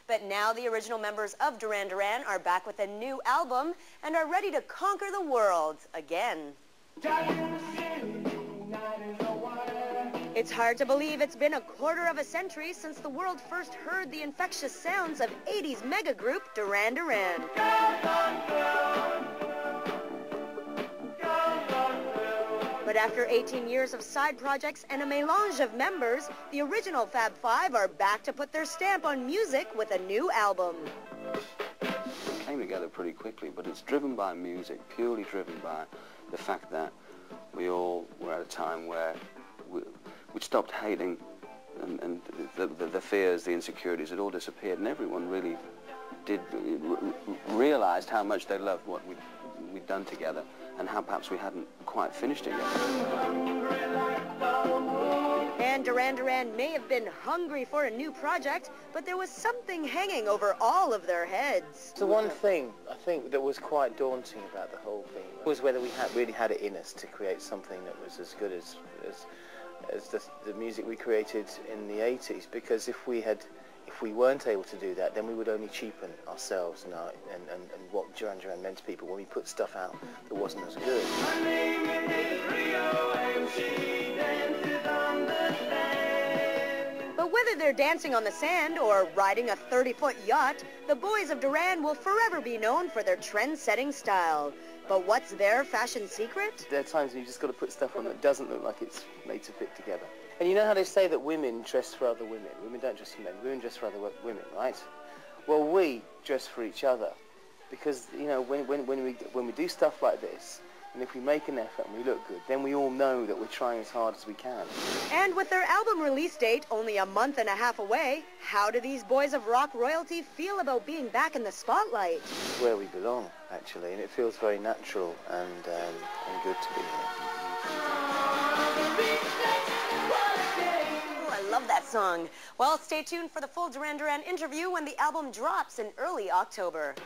But now the original members of Duran Duran are back with a new album and are ready to conquer the world again. It's hard to believe it's been a quarter of a century since the world first heard the infectious sounds of 80s mega group Duran Duran. But after 18 years of side projects and a melange of members, the original Fab Five are back to put their stamp on music with a new album. It came together pretty quickly, but it's driven by music, purely driven by the fact that we all were at a time where we'd stopped hating, and the fears, the insecurities had all disappeared, and everyone really did realized how much they loved what we'd done together, and how perhaps we hadn't quite finished it yet. And Duran Duran may have been hungry for a new project, but there was something hanging over all of their heads. The one thing, I think, that was quite daunting about the whole thing was whether we really had it in us to create something that was as good as the music we created in the 80s, because if we weren't able to do that, then we would only cheapen ourselves and what Duran Duran meant to people when we put stuff out that wasn't as good. But whether they're dancing on the sand or riding a 30-foot yacht, the boys of Duran will forever be known for their trend-setting style. But what's their fashion secret? There are times when you just got to put stuff on that doesn't look like it's made to fit together. And you know how they say that women dress for other women? Women don't dress for men, women dress for other women, right? Well, we dress for each other. Because, you know, when we do stuff like this, and if we make an effort and we look good, then we all know that we're trying as hard as we can. And with their album release date only a month and a half away, how do these boys of rock royalty feel about being back in the spotlight? It's where we belong, actually, and it feels very natural and good to be here. Oh, I love that song. Well, stay tuned for the full Duran Duran interview when the album drops in early October.